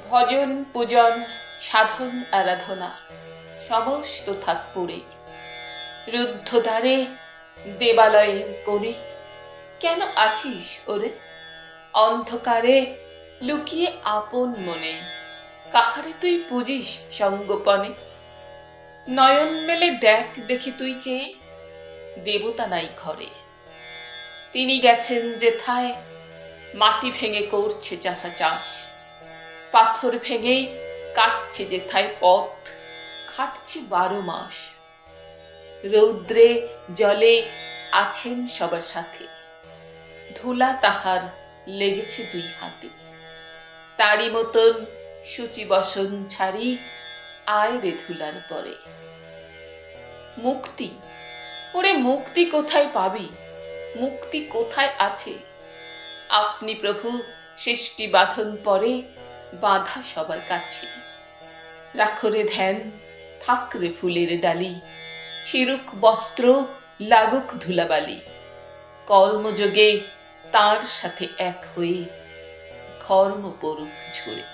ভজন পূজন সাধন আরাধনা সমস্ত থাক পড়ে। রুদ্ধদ্বারে দেবালয়ের কোণে কেন আছিস ওরে? অন্ধকারে লুকিয়ে আপন মনে কাহারে তুই পুজিস সঙ্গোপনে? নয়ন মেলে দেখ দেখি তুই চেয়ে, দেবতা নাই ঘরে। তিনি গেছেন যেথায় মাটি ভেঙে করছে চাষা চাষ, পাথর ভেঙে কাটছে যেথায় পথ, খাটছে 12 মাস। রৌদ্রে জলে আছেন সবার সাথে, ধুলা তাহার লেগেছে 2 হাতে। তারই মতন সূচি বসন ছাড়ি আয় রে ধুলার পরে। মুক্তি, ওরে মুক্তি কোথায় পাবি? মুক্তি কোথায় আছে? আপনি প্রভু সৃষ্টি বাঁধন পরে বাঁধা সবার কাছে। রাখো রে ধ্যান, থাক রে ফুলের ডালি, ছিরুক বস্ত্র লাগুক ধুলাবালি। কর্মযোগে তার সাথে এক হয়ে কর্ম পড়ুক ঝরে।